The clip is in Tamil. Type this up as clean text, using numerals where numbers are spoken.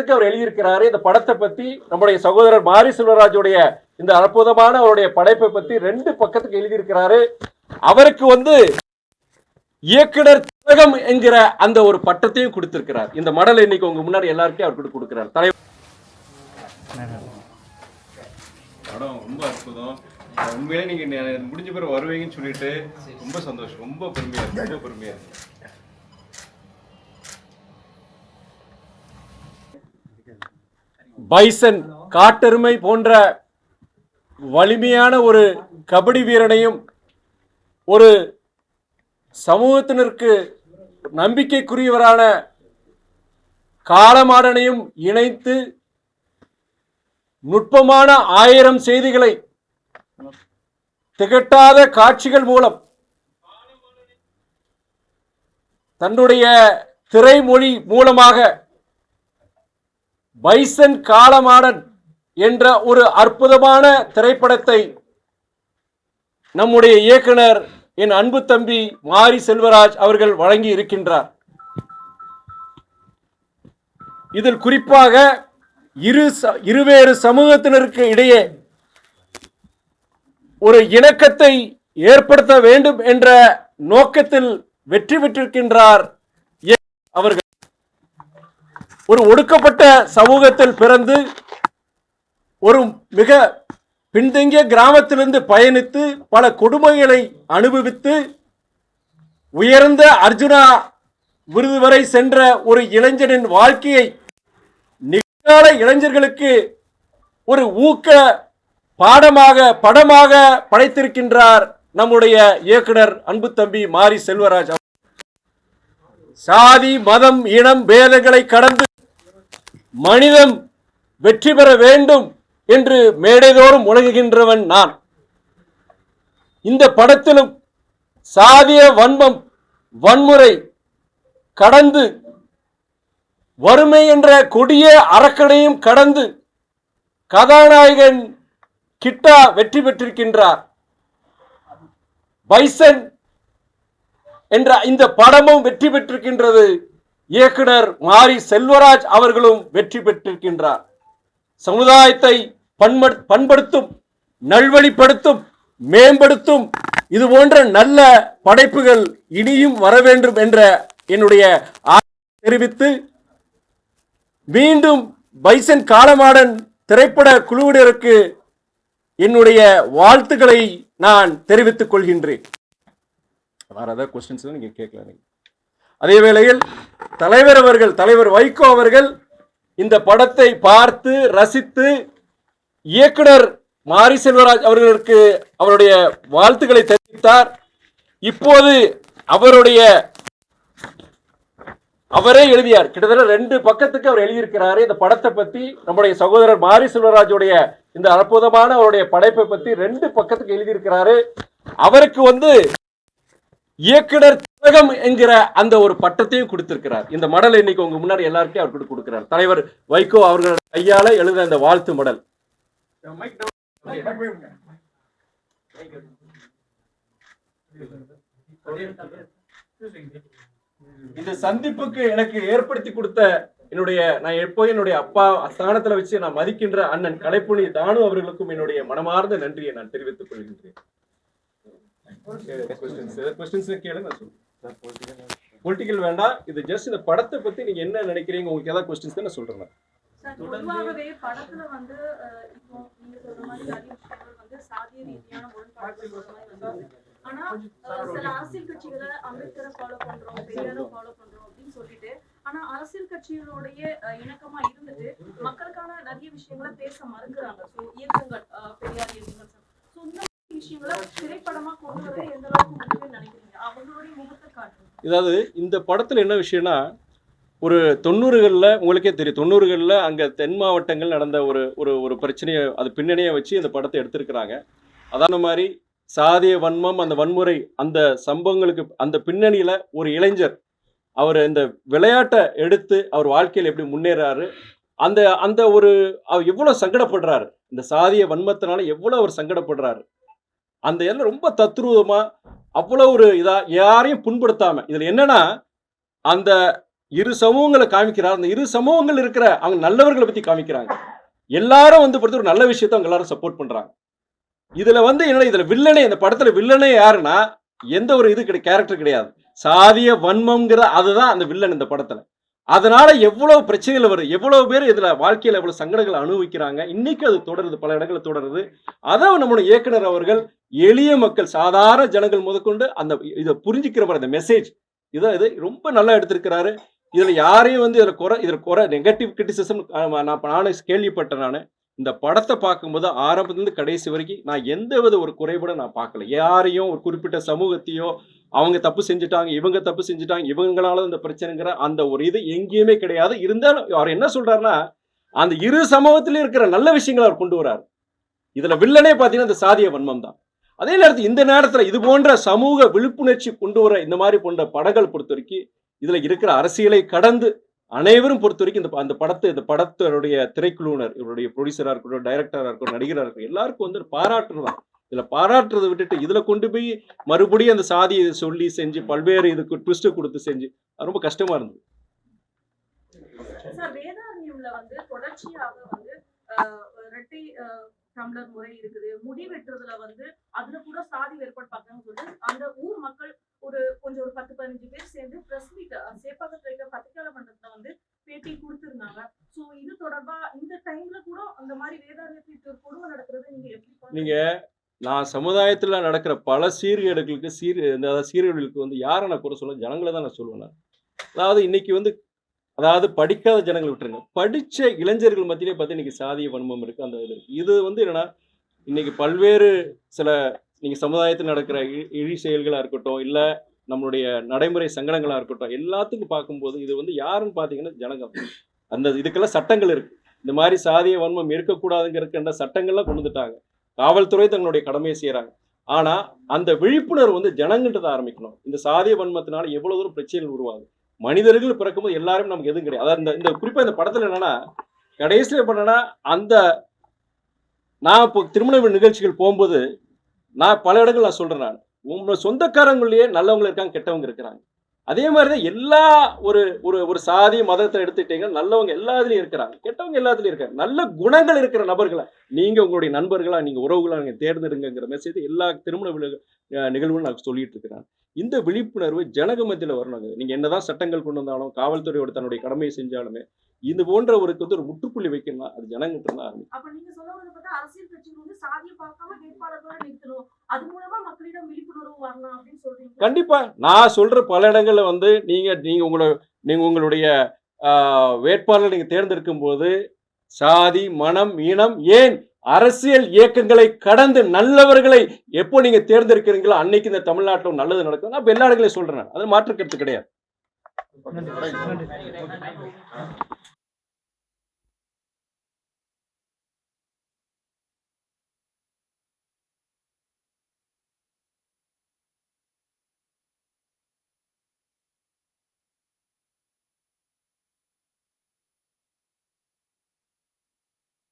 பக்கத்துக்கு அவர் எழுதியிருக்கிறாரு. இந்த படத்தை பத்தி நம்முடைய சகோதரர் மாரி செல்வராஜுடைய இந்த அற்புதமான அவருடைய படைப்பை பத்தி 2 பக்கத்துக்கு எழுதியிருக்கிறாரு. அவருக்கு இயக்குனர் திலகம் என்கிற அந்த ஒரு பட்டத்தையும் கொடுத்திருக்கிறார். இந்த மடல் இன்னைக்கு உங்க முன்னாடி எல்லாருக்கும் அவர் கொடுக்கிறார். தலைவர் படம் ரொம்ப அற்புதம். உண்மையிலே நீங்க முடிஞ்ச பிறகு வருவீங்கன்னு சொல்லிட்டு ரொம்ப சந்தோஷம். ரொம்ப பெருமையா இருக்கு. பைசன் காட்டெருமை போன்ற வலிமையான ஒரு கபடி வீரனையும் ஒரு சமூகத்தினருக்கு நம்பிக்கைக்குரியவரான காளமாடனையும் இணைத்து நுட்பமான 1000 செய்திகளை திகட்டாத காட்சிகள் மூலம் தன்னுடைய திரைமொழி மூலமாக பைசன் காளமாடன் என்ற ஒரு அற்புதமான திரைப்படத்தை நம்முடைய இயக்குனர் என் அன்பு தம்பி மாரி செல்வராஜ் அவர்கள் வழங்கி இருக்கின்றார். இதில் குறிப்பாக இருவேறு சமூகத்தினருக்கு இடையே ஒரு இணக்கத்தை ஏற்படுத்த வேண்டும் என்ற நோக்கத்தில் வெற்றி பெற்றிருக்கின்றார் அவர்கள். ஒரு ஒடுக்கப்பட்ட சமூகத்தில் பிறந்து ஒரு மிக பின்தங்கிய கிராமத்திலிருந்து பயணித்து பல கொடுமைகளை அனுபவித்து உயர்ந்த அர்ஜுனா விருது வரை சென்ற ஒரு இளைஞனின் வாழ்க்கையை நிகழ்கால இளைஞர்களுக்கு ஒரு ஊக்க படமாக படைத்திருக்கின்றார் நம்முடைய இயக்குனர் அன்பு தம்பி மாரி செல்வராஜ். சாதி மதம் இனம் பேதங்களை கடந்து மனிதம் வெற்றி பெற வேண்டும் என்று மேடைதோறும் முழங்குகின்றவன் நான். இந்த படத்திலும் சாதிய வன்மம் வன்முறை கடந்து வறுமை என்ற கொடிய அரக்கனையும் கடந்து கதாநாயகன் கிட்டா வெற்றி பெற்றிருக்கின்றார். பைசன் என்ற இந்த படமும் வெற்றி பெற்றிருக்கின்றது. இயக்குனர் மாரி செல்வராஜ் அவர்களும் வெற்றி பெற்றிருக்கின்றார். சமுதாயத்தை பண்படுத்தும், நல்வழிப்படுத்தும், மேம்படுத்தும் இது போன்ற நல்ல படைப்புகள் இனியும் வர வேண்டும் என்ற என்னுடைய தெரிவித்து மீண்டும் பைசன் காளமாடன் திரைப்பட குழுவினருக்கு என்னுடைய வாழ்த்துக்களை நான் தெரிவித்துக் கொள்கின்றேன். வேற ஏதாவது கொஸ்டின்ஸ் நீங்க கேட்கலாம். அதே வேளையில் தலைவர் வைகோ அவர்கள் இந்த படத்தை பார்த்து ரசித்து இயக்குனர் மாரி செல்வராஜ் அவர்களுக்கு அவருடைய வாழ்த்துக்களை தெரிவித்தார். இப்போது அவரே எழுதியார். கிட்டத்தட்ட 2 பக்கத்துக்கு அவர் எழுதியிருக்கிறாரு. இந்த படத்தை பத்தி நம்முடைய சகோதரர் மாரி செல்வராஜுடைய இந்த அற்புதமான அவருடைய படைப்பை பத்தி 2 பக்கத்துக்கு எழுதியிருக்கிறாரு. அவருக்கு இயக்குனர் திலகம் என்கிற அந்த ஒரு பட்டத்தையும் கொடுத்திருக்கிறார். இந்த மடல் இன்னைக்கு உங்க முன்னாடி எல்லாருக்கும் அவர் கொடுக்கிறார். தலைவர் வைகோ அவர்கள் கையால எழுத அந்த வாழ்த்து மடல். இந்த சந்திப்புக்கு எனக்கு ஏற்படுத்தி கொடுத்த நான் என்னுடைய அப்பா ஸ்தானத்துல வச்சு நான் மதிக்கின்ற அண்ணன் கலைப்புலி தானு அவர்களுக்கும் என்னுடைய மனமார்ந்த நன்றியை நான் தெரிவித்துக் கொள்கின்றேன். பொலிட்டிக்கல் வேண்டாம். இது ஜஸ்ட் இந்த படத்தை பத்தி நீங்க என்ன நினைக்கிறீங்க, உங்களுக்கு ஏதாவது கொஸ்டின்ஸ் நான் சொல்றேன். பொதுவாகவே படத்துல இப்போ நீங்க சொல்ற மாதிரி நிறைய விஷயங்கள் சாதிய ரீதியான முரண்பாடுகள் ஆனா சில அரசியல் கட்சிகளை அம்பேத்கரை ஃபாலோ பண்றோம், பெரியாரை ஃபாலோ பண்றோம் அப்படின்னு சொல்லிட்டு ஆனா அரசியல் கட்சிகளுடைய இணக்கமா இருந்துட்டு மக்களுக்கான நிறைய விஷயங்களை பேச மறுக்கிறாங்க. இயக்கங்கள் பெரியார் இயக்கங்கள் இந்த விஷயங்களை திரைப்படமா கொண்டு வர எந்த அளவுக்கு முடியும்னு நினைக்கிறீங்க? அவங்களுடைய முகத்தை காட்டுங்க. அதாவது இந்த படத்துல என்ன விஷயம்னா, ஒரு 90களில் உங்களுக்கே தெரியும், 90களில் அங்கே தென் மாவட்டங்கள் நடந்த ஒரு பிரச்சனையை அது பின்னணியை வச்சு இந்த படத்தை எடுத்திருக்கிறாங்க. அதான மாதிரி சாதிய வன்மம், அந்த வன்முறை, அந்த சம்பவங்களுக்கு அந்த பின்னணியில் ஒரு இளைஞர் அவர் இந்த விளையாட்டை எடுத்து அவர் வாழ்க்கையில் எப்படி முன்னேறாரு, அந்த அவர் எவ்வளோ சங்கடப்படுறாரு, இந்த சாதிய வன்மத்தினால எவ்வளோ அவர் சங்கடப்படுறாரு, அந்த எல்லாம் ரொம்ப தத்ரூபமாக அவ்வளோ ஒரு யாரையும் புண்படுத்தாமல். இதில் என்னன்னா, அந்த இரு சமூகங்களை காமிக்கிறார். அந்த இரு சமூகங்கள் இருக்கிற அவங்க நல்லவர்களை பத்தி காமிக்கிறாங்க. எல்லாரும் வந்து பொறுத்த ஒரு நல்ல விஷயத்தை அவங்க எல்லாரும் சப்போர்ட் பண்றாங்க. இதுல வந்து என்ன, இதுல வில்லனே, இந்த படத்துல வில்லனே யாருன்னா எந்த ஒரு இது கேரக்டர் கிடையாது. சாதிய வன்மம்ங்கிற அதுதான் அந்த வில்லன் இந்த படத்துல. அதனால எவ்வளவு பிரச்சனைகள் வருது, எவ்வளவு பேர் இதுல வாழ்க்கையில எவ்வளவு சங்கடங்களை அனுபவிக்கிறாங்க. இன்னைக்கு அது தொடருது, பல இடங்களை தொடருது. அதை நம்முடைய இயக்குனர் அவர்கள் எளிய மக்கள், சாதாரண ஜனங்கள் முதற்கொண்டு அந்த இதை புரிஞ்சுக்கிற மாதிரி அந்த மெசேஜ் இதை ரொம்ப நல்லா எடுத்திருக்கிறாரு. இதுல யாரையும் வந்து இதுல குறை நெகட்டிவ் கிரிட்டிசிசம் நானே கேள்விப்பட்டேன். நான் இந்த படத்தை பார்க்கும்போது ஆரம்பத்திலிருந்து கடைசி வரைக்கும் நான் எந்த வித ஒரு குறைபாட நான் பார்க்கல. யாரையும் ஒரு குறிப்பிட்ட சமூகத்தையோ அவங்க தப்பு செஞ்சுட்டாங்க, இவங்க தப்பு செஞ்சுட்டாங்க, இவங்களால இந்த பிரச்சனைங்கிற அந்த ஒரு இது எங்கேயுமே கிடையாது. இருந்தாலும் அவர் என்ன சொல்றாருன்னா அந்த இரு சமூகத்திலும் இருக்கிற நல்ல விஷயங்களை அவர் கொண்டு வர்றாரு. இதுல வில்லனே பார்த்தீங்கன்னா இந்த சாதிய வன்மம் தான். அதே நேரத்தில் இந்த நேரத்தில் இது போன்ற சமூக விழிப்புணர்ச்சி கொண்டு வர இந்த மாதிரி போன்ற படங்கள் பொறுத்த வரைக்கும் இதுல இருக்கிற அரசியலை கடந்து அனைவரும் பொறுத்த வரைக்கும் இந்த படத்தினுடைய திரைக்குழுவினர், இவருடைய ப்ரொடியூசரா இருக்கட்டும், டைரக்டரா இருக்கட்டும், நடிகரா இருக்கட்டும், எல்லாருக்கும் வந்து பாராட்டுறதான். இதுல பாராட்டுறதை விட்டுட்டு இதுல கொண்டு போய் மறுபடியும் அந்த சாதியை சொல்லி செஞ்சு பல்வேறு இதுக்கு ட்விஸ்ட் கொடுத்து செஞ்சு அது ரொம்ப கஷ்டமா இருந்தது. சார், வேதாரண்யம்ல வந்து தொடர்ச்சியாக வந்து இரட்டை டம்ளர் முறை இருக்குது. முடி வெட்டுறதுல வந்து அதுல கூட சாதி வேறுபாடு பார்க்கணும்னு சொல்லி அந்த ஊர் மக்கள் ஒரு 10-15 பேர் சேர்ந்து பிரஸ் மீட் சேப்பாக்கத்துல இருக்க பத்திரிகையாளர் மன்றத்துல வந்து பேட்டி கொடுத்திருந்தாங்க. சோ இது தொடர்பா இந்த டைம்ல கூட அந்த மாதிரி வேதாரண்யத்துக்கு ஒரு கொடுமை நடக்கிறது நீங்க எப்படி நீங்க நான் சமுதாயத்துல நடக்கிற பல சீர்கேடுகளுக்கு சீர்கேடுகளுக்கு வந்து யாரை நான் குறை சொல்ல, ஜனங்களை தான் நான் சொல்லுவேன். அதாவது இன்னைக்கு வந்து படிக்காத ஜனங்களை விட்டுருங்க, படிச்ச இளைஞர்கள் மத்தியிலே பார்த்து இன்னைக்கு சாதிய வன்மம் இருக்கு. அந்த இது வந்து என்னன்னா இன்னைக்கு பல்வேறு சில நீங்க சமுதாயத்தில் நடக்கிற இழி செயல்களா இருக்கட்டும், இல்ல நம்மளுடைய நடைமுறை சங்கடங்களா இருக்கட்டும், எல்லாத்துக்கும் பார்க்கும்போது இது வந்து யாருன்னு பாத்தீங்கன்னா ஜனங்க. அந்த இதுக்கெல்லாம் சட்டங்கள் இருக்கு. இந்த மாதிரி சாதிய வன்மம் இருக்கக்கூடாதுங்கிற சட்டங்கள்லாம் கொண்டு வந்துட்டாங்க. காவல்துறை தங்களுடைய கடமையை செய்யறாங்க. ஆனா அந்த விழிப்புணர்வு வந்து ஜனங்கிட்ட தான் ஆரம்பிக்கணும். இந்த சாதிய வன்மத்தினால எவ்வளவு தூரம் பிரச்சனைகள் உருவாகுது. மனிதர்கள் பிறக்கும்போது எல்லாரும் நமக்கு எதுவும் கிடையாது. அதாவது இந்த குறிப்பா இந்த படத்துல என்னன்னா கடைசியில பண்ணனா நான் இப்போ திருமண நிகழ்ச்சிகள் போகும்போது நான் பல இடங்கள் நான் சொல்றேன். நான் உங்களோட சொந்தக்காரங்களே நல்லவங்க இருக்காங்க, கெட்டவங்க இருக்கிறாங்க. அதே மாதிரிதான் எல்லா ஒரு சாதி மதத்தை எடுத்துட்டீங்கன்னா நல்லவங்க எல்லாத்துலயும் இருக்கிறாங்க, கெட்டவங்க எல்லாத்துலயும் இருக்காங்க. நல்ல குணங்கள் இருக்கிற நபர்களை நீங்க உங்களுடைய நண்பர்களா, நீங்க உறவுகளா நீங்க தேர்ந்தெடுங்கிற மெசேஜ் எல்லா திருமண நிகழ்வுகளும் நான் சொல்லிட்டு இருக்கிறேன். இந்த விழிப்புணர்வு ஜனக மத்தியில் வரணுங்க. நீங்க என்னதான் சட்டங்கள் கொண்டு வந்தாலும், காவல்துறையோட தன்னுடைய கடமையை செஞ்சாலுமே இது போன்ற ஒரு முற்றுப்புள்ளி வைக்கணும். அது ஜனங்கிட்ட தான் ஆரம்பிக்கும். அப்ப நீங்க சொல்றது பார்த்தா அரசியல் கட்சிகள் வந்து சாதியை பார்க்காம வேட்பாளர்களை நிறுத்தணும், அது மூலமா மக்களிடம் விழிப்புணர்வு வரலாம் அப்படின்னு சொல்றீங்க. கண்டிப்பா நான் சொல்ற பல இடங்கள்ல வந்து நீங்க உங்களுடைய வேட்பாளர் நீங்க தேர்ந்தெடுக்கும் போது சாதி, மனம், இனம், ஏன் அரசியல் இயக்கங்களை கடந்து நல்லவர்களை எப்போ நீங்க தேர்ந்தெடுக்கிறீங்களோ அன்னைக்கு இந்த தமிழ்நாட்டில் நல்லது நடக்கும். நான் எல்லா இடங்களையும் சொல்றேன், அது மாற்று கருத்து கிடையாது.